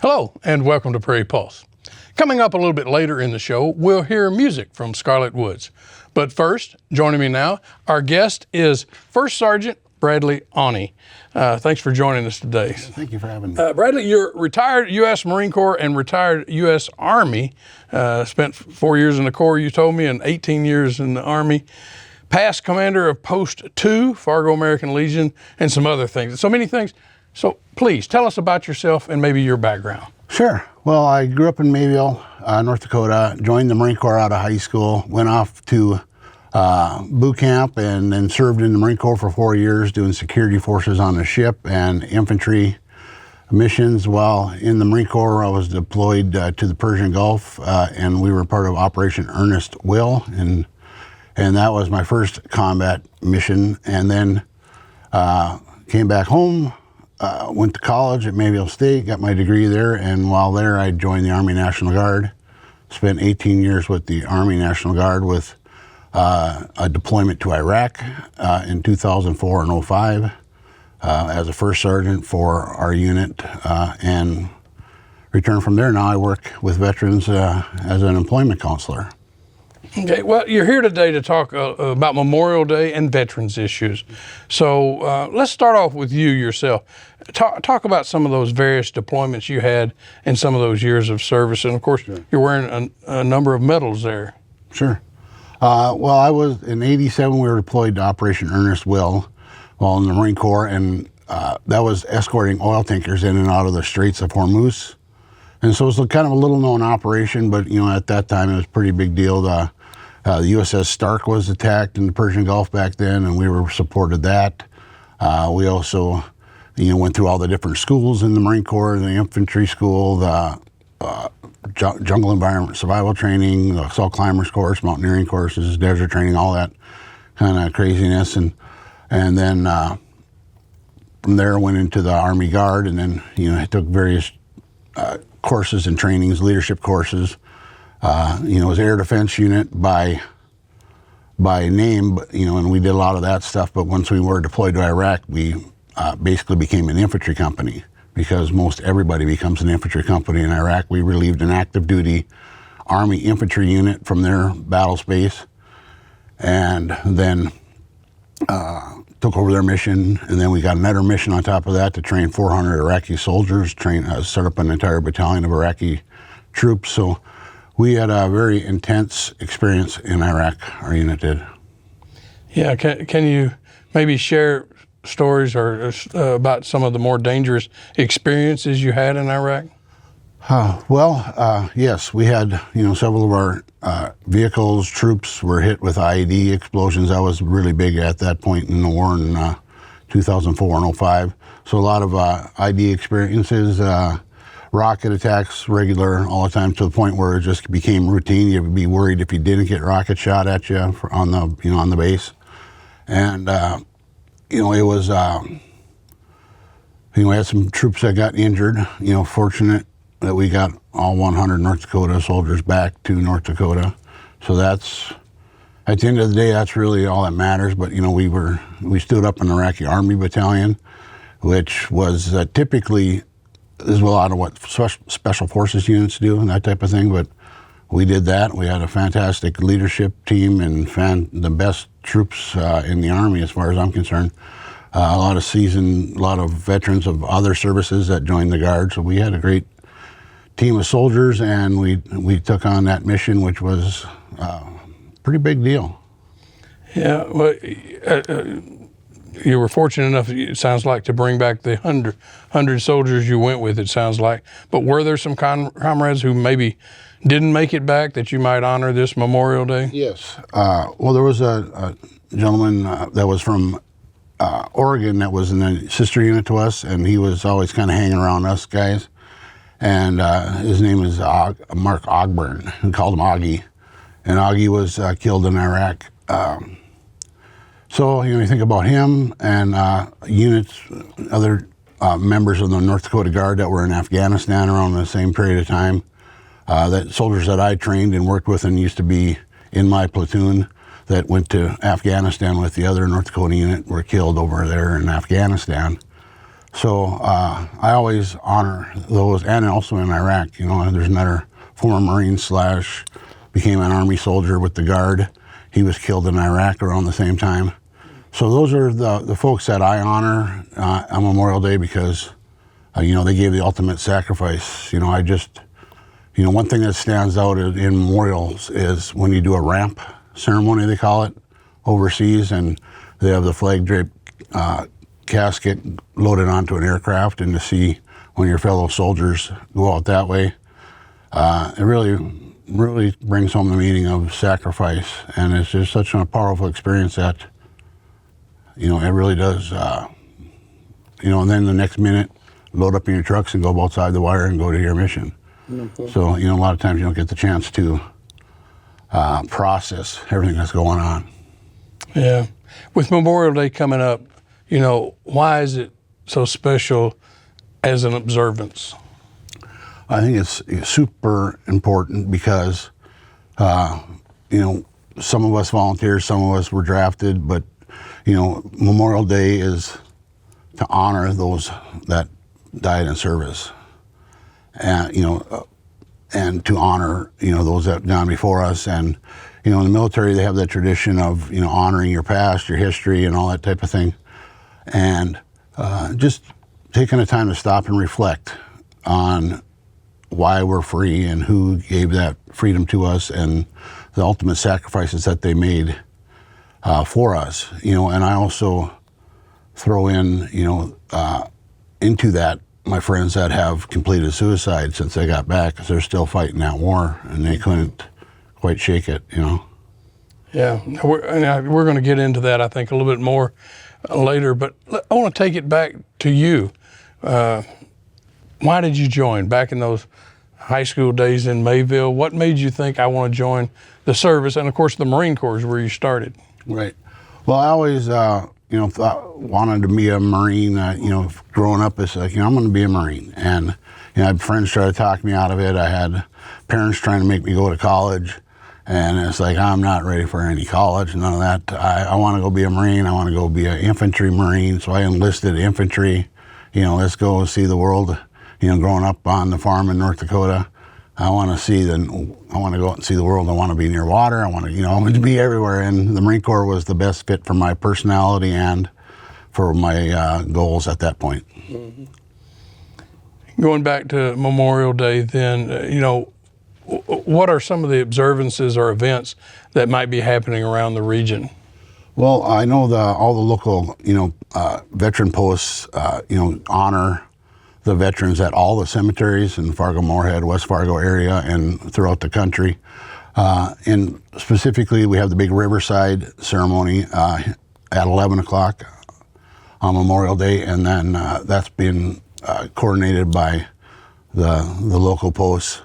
Hello, and welcome to Prairie Pulse. Coming up a little bit later in the show, we'll hear music from Scarlett Woods. But first, joining me now, our guest is First Sergeant Bradley Awney. Thanks for joining us today. Thank you for having me. Bradley, you're retired U.S. Marine Corps and retired U.S. Army. Spent 4 years in the Corps, you told me, and 18 years in the Army. Past commander of Post 2, Fargo American Legion, and some other things. So many things. So please, tell us about yourself and maybe your background. Sure. Well, I grew up in Mayville, North Dakota, joined the Marine Corps out of high school, went off to boot camp, and then served in the Marine Corps for 4 years doing security forces on the ship and infantry missions. While in the Marine Corps, I was deployed to the Persian Gulf, and we were part of Operation Earnest Will, and that was my first combat mission. And then came back home, went to college at Mayville State, got my degree there, and while there I joined the Army National Guard. Spent 18 years with the Army National Guard with a deployment to Iraq in 2004 and 2005 as a first sergeant for our unit, and returned from there. Now I work with veterans as an employment counselor. Okay, well, you're here today to talk about Memorial Day and veterans issues. So let's start off with you yourself. Talk about some of those various deployments you had in some of those years of service. And of course, sure, you're wearing a number of medals there. Sure. Well, I was in '87, we were deployed to Operation Earnest Will while in the Marine Corps, and that was escorting oil tankers in and out of the Straits of Hormuz. And so it was kind of a little known operation, but you know, at that time it was a pretty big deal. The USS Stark was attacked in the Persian Gulf back then, and we were supported that. We also, went through all the different schools in the Marine Corps, the infantry school, the jungle environment survival training, the assault climbers course, mountaineering courses, desert training, all that kind of craziness. And then from there I went into the Army Guard, and then, I took various courses and trainings, leadership courses. It was air defense unit by name, but, and we did a lot of that stuff. But once we were deployed to Iraq, we basically became an infantry company, because most everybody becomes an infantry company in Iraq. We relieved an active duty Army infantry unit from their battle space, and then took over their mission. And then we got another mission on top of that to train 400 Iraqi soldiers, set up an entire battalion of Iraqi troops. So we had a very intense experience in Iraq, our unit did. Yeah, can you maybe share stories or about some of the more dangerous experiences you had in Iraq? Yes, we had, several of our vehicles, troops were hit with IED explosions. That was really big at that point in the war in 2004 and 2005. So a lot of IED experiences, rocket attacks regular all the time, to the point where it just became routine. You'd be worried if you didn't get rocket shot at you on the base. And, it was, we had some troops that got injured, fortunate that we got all 100 North Dakota soldiers back to North Dakota. So that's, at the end of the day, that's really all that matters. But, we stood up an Iraqi Army battalion, which was typically, is a lot of what special forces units do and that type of thing. But we did that. We had a fantastic leadership team and the best troops in the Army, as far as I'm concerned. A lot of veterans of other services that joined the Guard. So we had a great team of soldiers, and we took on that mission, which was a pretty big deal. Yeah, well, you were fortunate enough, it sounds like, to bring back the 100 soldiers you went with, it sounds like. But were there some comrades who maybe didn't make it back that you might honor this Memorial Day? Yes. Well, there was a gentleman that was from Oregon that was in a sister unit to us, and he was always kind of hanging around us guys. And his name is Mark Ogburn. We called him Augie. And Augie was killed in Iraq. So, you think about him and units, other members of the North Dakota Guard that were in Afghanistan around the same period of time. That soldiers that I trained and worked with and used to be in my platoon that went to Afghanistan with the other North Dakota unit were killed over there in Afghanistan. So I always honor those, and also in Iraq. You know, there's another former Marine / became an Army soldier with the Guard. He was killed in Iraq around the same time. So those are the folks that I honor on Memorial Day because, you know, they gave the ultimate sacrifice. You know, one thing that stands out in memorials is when you do a ramp ceremony, they call it, overseas, and they have the flag draped casket loaded onto an aircraft, and to see when your fellow soldiers go out that way, it really brings home the meaning of sacrifice, and it's just such a powerful experience that, you know, it really does, you know, and then the next minute, load up in your trucks and go outside the wire and go to your mission. Mm-hmm. So, you know, a lot of times you don't get the chance to process everything that's going on. Yeah. With Memorial Day coming up, you know, why is it so special as an observance? I think it's super important because, you know, some of us volunteers, some of us were drafted, but, you know, Memorial Day is to honor those that died in service, and, you know, and to honor, you know, those that have gone before us. And, you know, in the military, they have that tradition of, you know, honoring your past, your history, and all that type of thing. And just taking the time to stop and reflect on why we're free and who gave that freedom to us and the ultimate sacrifices that they made for us. You know, and I also throw in, you know, into that my friends that have completed suicide since they got back, because they're still fighting that war and they couldn't quite shake it, you know. Yeah, we're going to get into that, I think, a little bit more later, but I want to take it back to you. Why did you join back in those high school days in Mayville? What made you think I want to join the service? And of course, the Marine Corps is where you started. Right. Well, I always, you know, wanted to be a Marine. You know, growing up, it's like, you know, I'm going to be a Marine. And, you know, I had friends try to talk me out of it. I had parents trying to make me go to college. And it's like, I'm not ready for any college, none of that. I want to go be a Marine. I want to go be an infantry Marine. So I enlisted infantry. You know, let's go see the world. You know, growing up on the farm in North Dakota, I want to go out and see the world. I want to be near water. I want to, you know, be everywhere. And the Marine Corps was the best fit for my personality and for my goals at that point. Mm-hmm. Going back to Memorial Day then, you know, what are some of the observances or events that might be happening around the region? Well, I know all the local, you know, veteran posts, you know, honor the veterans at all the cemeteries in Fargo-Moorhead, West Fargo area, and throughout the country. And specifically, we have the big Riverside ceremony at 11 o'clock on Memorial Day, and then that's been coordinated by the local posts.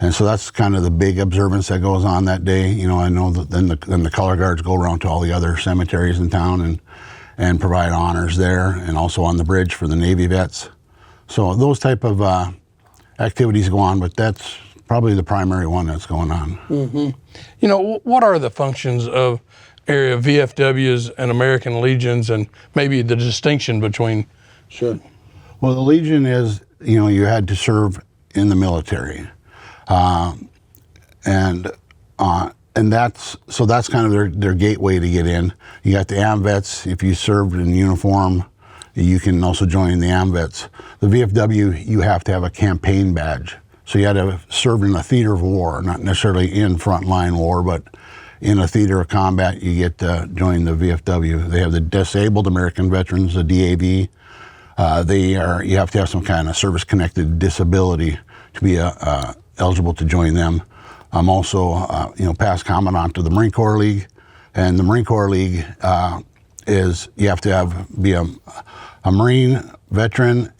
And so that's kind of the big observance that goes on that day. You know, I know that then the color guards go around to all the other cemeteries in town and provide honors there, and also on the bridge for the Navy vets. So those type of activities go on, but that's probably the primary one that's going on. Mm-hmm. You know, what are the functions of area VFWs and American Legions, and maybe the distinction between? Sure. Well, the Legion is, you know, you had to serve in the military. And that's kind of their gateway to get in. You got the AMVETS. If you served in uniform, you can also join the AMVETS. The VFW, you have to have a campaign badge. So you had to have served in a theater of war, not necessarily in frontline war, but in a theater of combat, you get to join the VFW. They have the Disabled American Veterans, the DAV. You have to have some kind of service-connected disability to be eligible to join them. I'm also, you know, past commandant of the Marine Corps League, and the Marine Corps League is you have to be a Marine veteran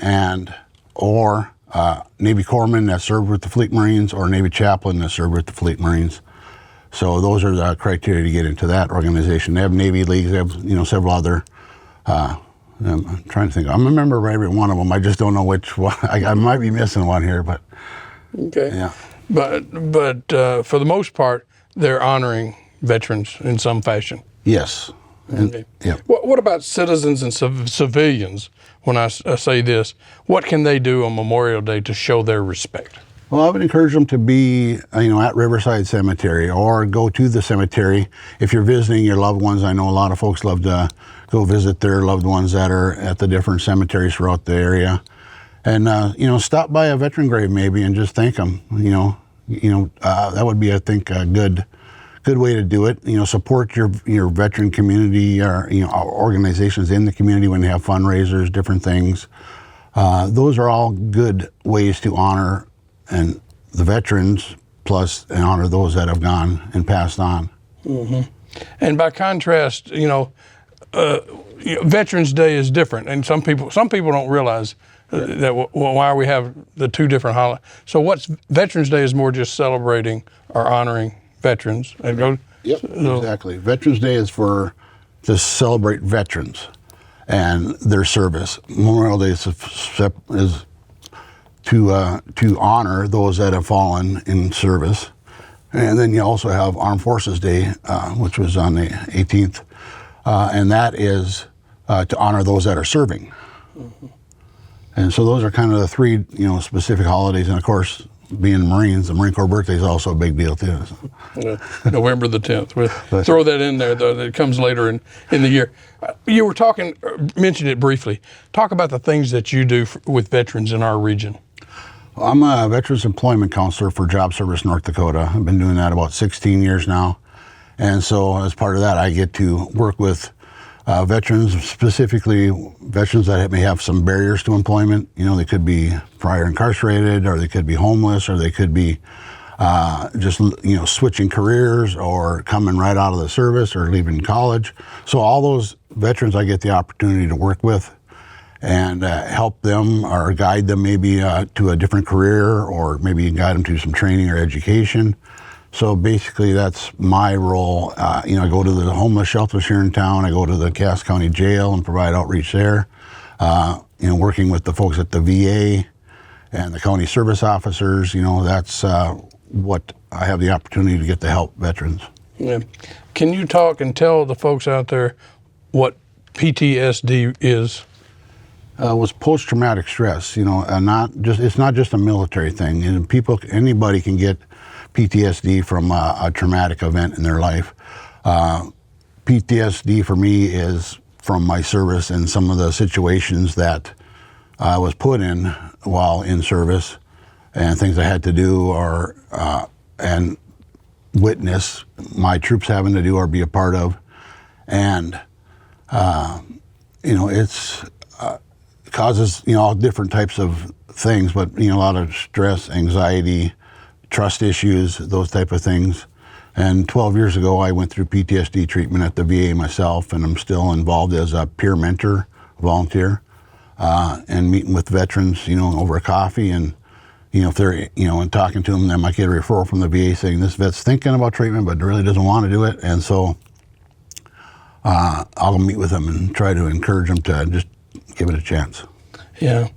or Navy corpsman that served with the Fleet Marines, or Navy chaplain that served with the Fleet Marines. So those are the criteria to get into that organization. They have Navy leagues. They have, you know, several other. I'm trying to think. I'm a member of every one of them. I just don't know which one. I might be missing one here, but. Okay. Yeah. But for the most part, they're honoring veterans in some fashion. Yes. Okay. Yeah. What about citizens and civilians? When I say this, what can they do on Memorial Day to show their respect? Well, I would encourage them to be, at Riverside Cemetery or go to the cemetery. If you're visiting your loved ones, I know a lot of folks love to go visit their loved ones that are at the different cemeteries throughout the area. And, stop by a veteran grave maybe and just thank them. That would be, I think, a good way to do it. Support your veteran community or, organizations in the community when they have fundraisers, different things. Those are all good ways to honor and the veterans, plus and honor those that have gone and passed on. Mm-hmm. And by contrast, Veterans Day is different, and some people don't realize that why we have the two different holidays. So what's Veterans Day is more just celebrating or honoring veterans. Yep, exactly. Veterans Day is to celebrate veterans and their service. Memorial Day is to honor those that have fallen in service. And then you also have Armed Forces Day, which was on the 18th, and that is to honor those that are serving. Mm-hmm. And so those are kind of the three, specific holidays. And of course, being Marines, the Marine Corps birthday is also a big deal too. So. November the 10th. We'll throw that in there, though. That comes later in the year. You were mentioned it briefly. Talk about the things that you do with veterans in our region. I'm a Veterans Employment Counselor for Job Service North Dakota. I've been doing that about 16 years now. And so as part of that, I get to work with veterans, specifically veterans that may have some barriers to employment. They could be prior incarcerated, or they could be homeless, or they could be just switching careers or coming right out of the service or leaving college. So all those veterans I get the opportunity to work with and help them or guide them maybe to a different career, or maybe guide them to some training or education. So basically that's my role. I go to the homeless shelters here in town. I go to the Cass County Jail and provide outreach there. Working with the folks at the VA and the county service officers, that's what I have the opportunity to get to help veterans. Yeah. Can you talk and tell the folks out there what PTSD is? Was post-traumatic stress. It's not just a military thing. And anybody can get PTSD from a traumatic event in their life. PTSD for me is from my service and some of the situations that I was put in while in service, and things I had to do and witness my troops having to do or be a part of. And it's causes all different types of things, but a lot of stress, anxiety, trust issues, those type of things. And 12 years ago, I went through PTSD treatment at the VA myself, and I'm still involved as a peer mentor, volunteer, and meeting with veterans, over a coffee. And, if they're, and talking to them, they might get a referral from the VA saying this vet's thinking about treatment, but really doesn't want to do it. And so I'll meet with them and try to encourage them to just give it a chance. Yeah.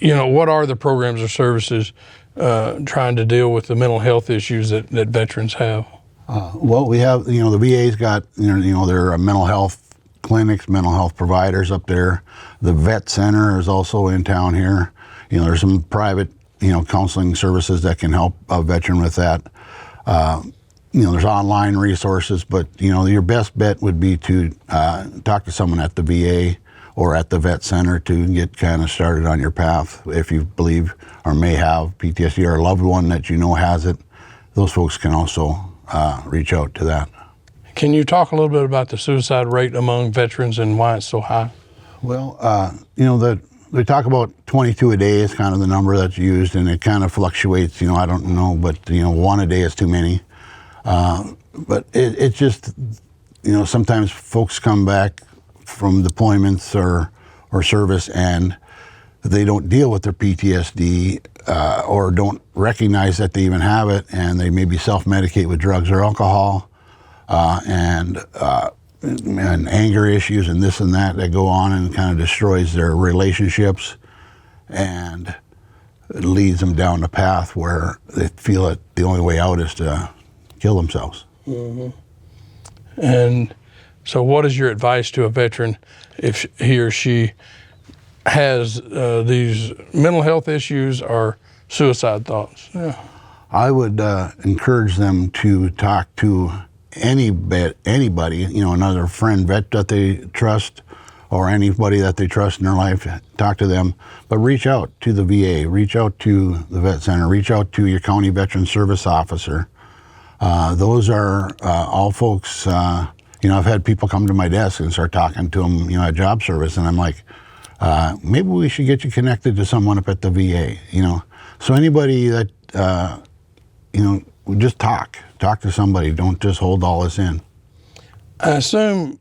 What are the programs or services trying to deal with the mental health issues that veterans have? Well, we have, the VA's got, their mental health clinics, mental health providers up there. The Vet Center is also in town here. There's some private, counseling services that can help a veteran with that. There's online resources, but, your best bet would be to talk to someone at the VA or at the Vet Center to get kind of started on your path. If you believe or may have PTSD, or a loved one that has it, those folks can also reach out to that. Can you talk a little bit about the suicide rate among veterans and why it's so high? Well, they talk about 22 a day is kind of the number that's used, and it kind of fluctuates. I don't know, but one a day is too many. But it's just, sometimes folks come back from deployments or service, and they don't deal with their PTSD or don't recognize that they even have it, and they maybe self-medicate with drugs or alcohol and anger issues and this and that go on, and kind of destroys their relationships, and it leads them down the path where they feel that the only way out is to kill themselves. Mm-hmm. And so what is your advice to a veteran if he or she has these mental health issues or suicide thoughts? Yeah. I would encourage them to talk to anybody, another friend, vet that they trust, or anybody that they trust in their life. Talk to them, but reach out to the VA, reach out to the vet center, reach out to your county veteran service officer. Those are all folks. I've had people come to my desk and start talking to them, at job service, and I'm like, maybe we should get you connected to someone up at the VA. So anybody that just talk to somebody. Don't just hold all this in. I assume,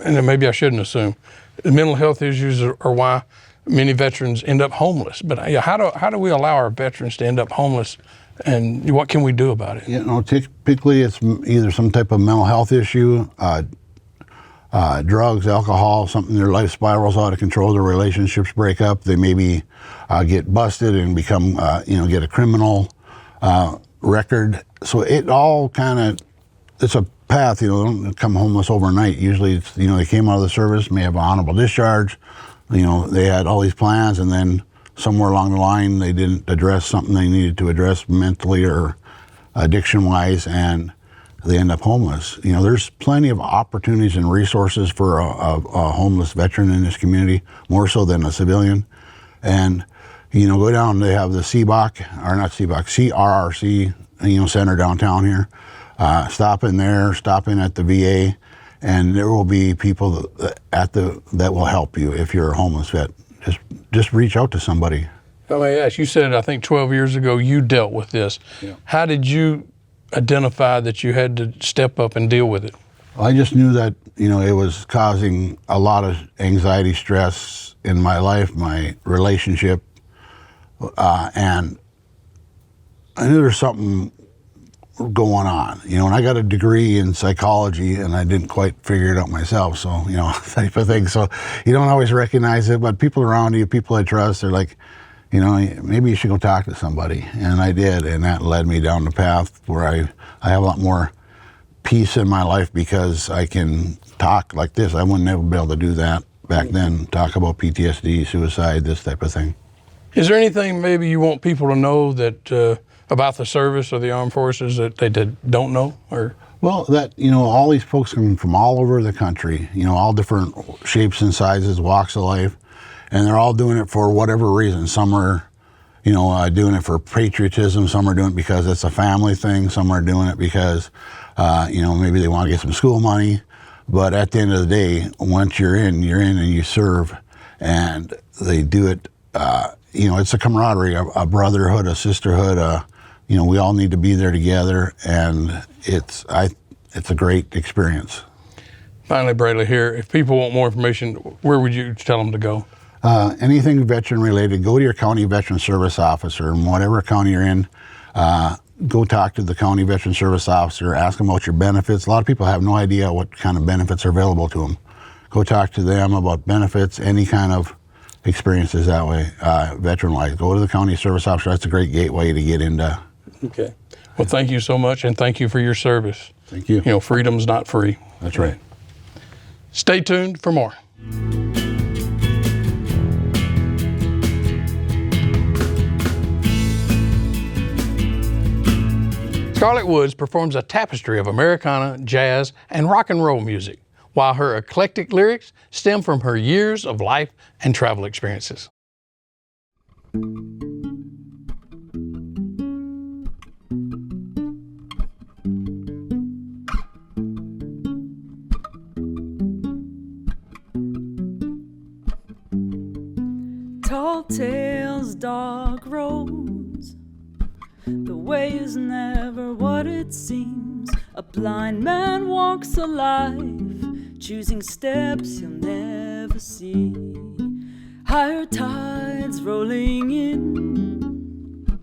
and maybe I shouldn't assume, mental health issues are why many veterans end up homeless. But how do we allow our veterans to end up homeless, and what can we do about it? Typically it's either some type of mental health issue, drugs, alcohol, something, their life spirals out of control, their relationships break up, they maybe get busted and become, get a criminal record. So it all it's a path, they don't come homeless overnight. Usually it's, they came out of the service, may have an honorable discharge, they had all these plans, and then somewhere along the line they didn't address something they needed to address mentally or addiction-wise, and they end up homeless. There's plenty of opportunities and resources for a homeless veteran in this community, more so than a civilian. And go down, they have the CRRC, center downtown here. Stop in there, stop in at the VA, and there will be people that will help you if you're a homeless vet. Just reach out to somebody. I may ask, you said, I think 12 years ago you dealt with this. Yeah. How did you identify that you had to step up and deal with it? I just knew that, it was causing a lot of anxiety, stress in my life, my relationship, and I knew there's something going on, and I got a degree in psychology and I didn't quite figure it out myself. So, type of thing. So you don't always recognize it, but people around you, people I trust, they're like, maybe you should go talk to somebody. And I did. And that led me down the path where I have a lot more peace in my life because I can talk like this. I wouldn't ever be able to do that back then, talk about PTSD, suicide, this type of thing. Is there anything maybe you want people to know that about the service or the armed forces that they don't know? Or well, that all these folks come from all over the country, all different shapes and sizes, walks of life, and they're all doing it for whatever reason. Some are doing it for patriotism, some are doing it because it's a family thing, some are doing it because maybe they want to get some school money. But at the end of the day, once you're in and you serve, and they do it. It's a camaraderie, a brotherhood, a sisterhood. We all need to be there together, and it's a great experience. Finally, Bradley, here, if people want more information, where would you tell them to go? Anything veteran related, go to your county veteran service officer, and whatever county you're in, go talk to the county veteran service officer, ask them about your benefits. A lot of people have no idea what kind of benefits are available to them. Go talk to them about benefits, any kind of experiences that way, veteran-wise. Go to the county service officer. That's a great gateway to get into. Okay. Well, thank you so much, and thank you for your service. Thank you. Freedom's not free. That's right. Stay tuned for more. Scarlett Woods performs a tapestry of Americana, jazz, and rock and roll music, while her eclectic lyrics stem from her years of life and travel experiences. Tall tales, dark roads, the way is never what it seems. A blind man walks alive, choosing steps he'll never see. Higher tides rolling in,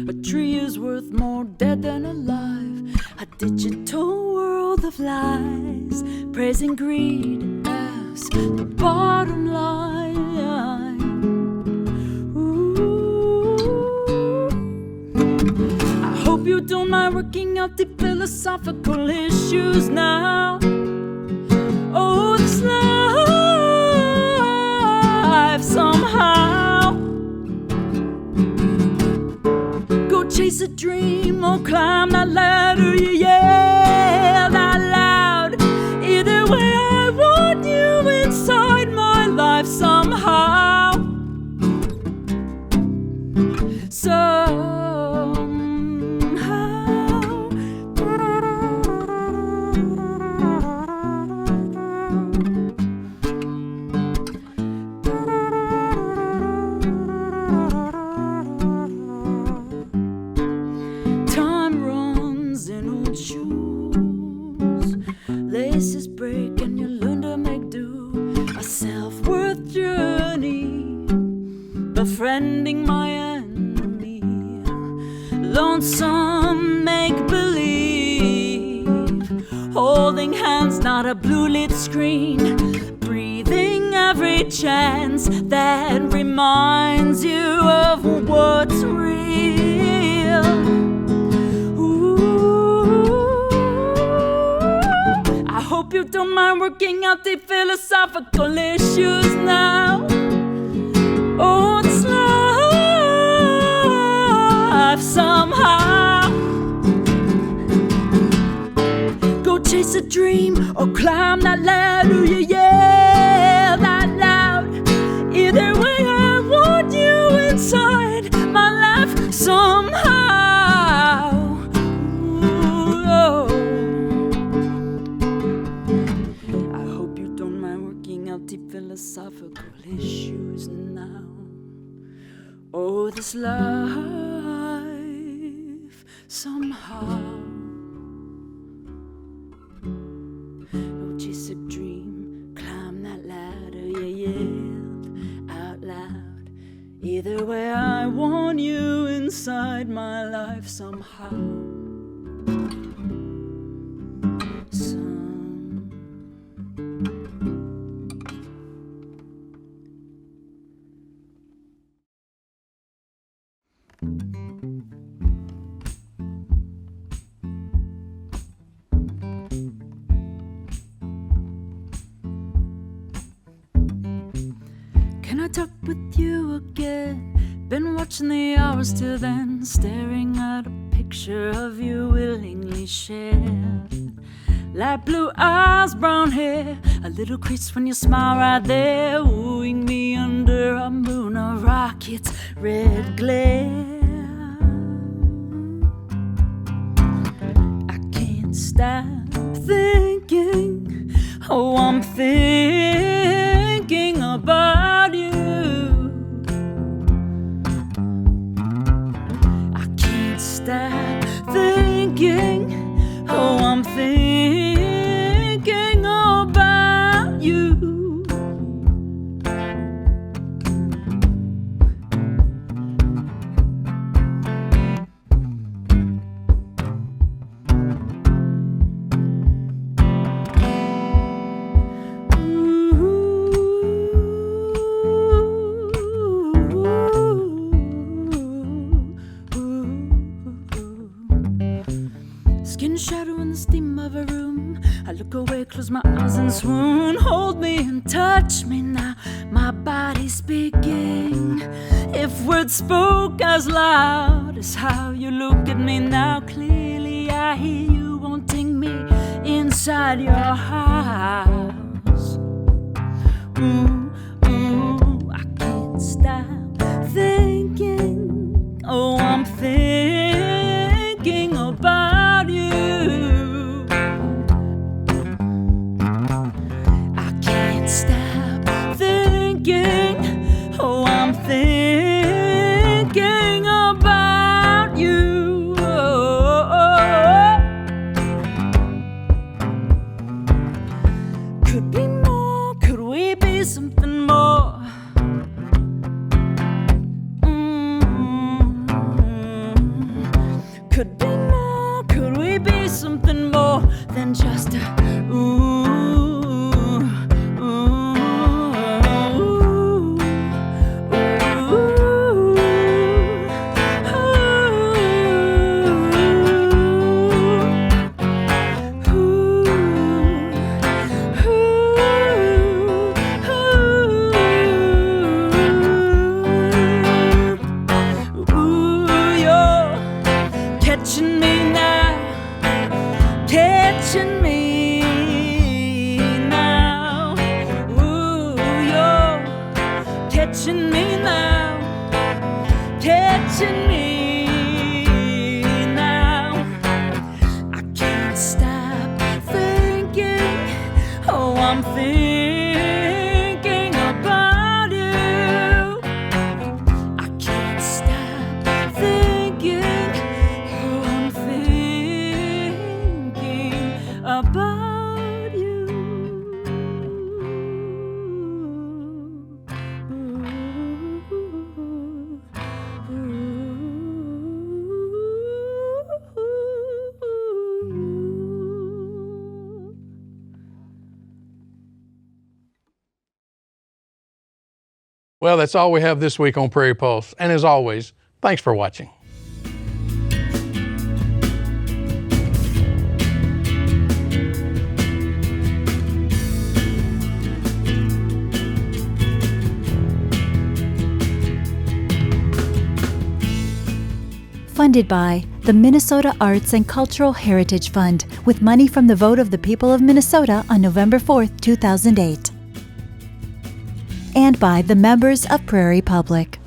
a tree is worth more dead than alive. A digital world of lies, praising greed as the bottom line. I hope you don't mind working out the philosophical issues now. Oh, this life somehow. Go chase a dream or climb that ladder, you yell out loud. Either way, I want you inside my life somehow. Time runs in old shoes, laces break and you learn to make do. A self-worth journey, befriending my enemy. Lonesome make-believe, holding hands, not a blue-lit screen. Breathing every chance that reminds you of what's real. Ooh, I hope you don't mind working out the philosophical issues now. Oh, this life somehow. Go chase a dream or climb that ladder, you yell out loud. Either way, I want you inside my life somehow. Ooh, oh. I hope you don't mind working out the philosophical issues now. Oh, this life somehow. Oh, chase a dream, climb that ladder, you yelled out loud. Either way, I want you inside my life somehow. Can I talk with you again? Been watching the hours till then, staring at a picture of you willingly shared. Light blue eyes, brown hair, a little crease when you smile right there, wooing me under a moon of rockets, red glare. I can't stop thinking, oh, I'm thinking about you. I can't stop thinking, oh, I'm thinking about you. Skin shadow in the steam of a room. I look away, close my eyes and swoon. Hold me and touch me now, my body's speaking. If words spoke as loud as how you look at me now, clearly I hear you wanting me inside your house. Ooh, ooh, I can't stop thinking, oh, I'm thinking about you. I can't stop thinking, oh, I'm thinking about you. Could be more, could we be something more? Could be more, could we be something more than just a ooh, ooh, ooh, ooh, ooh, ooh. Well, that's all we have this week on Prairie Pulse. And as always, thanks for watching. Funded by the Minnesota Arts and Cultural Heritage Fund with money from the vote of the people of Minnesota on November 4th, 2008. And by the members of Prairie Public.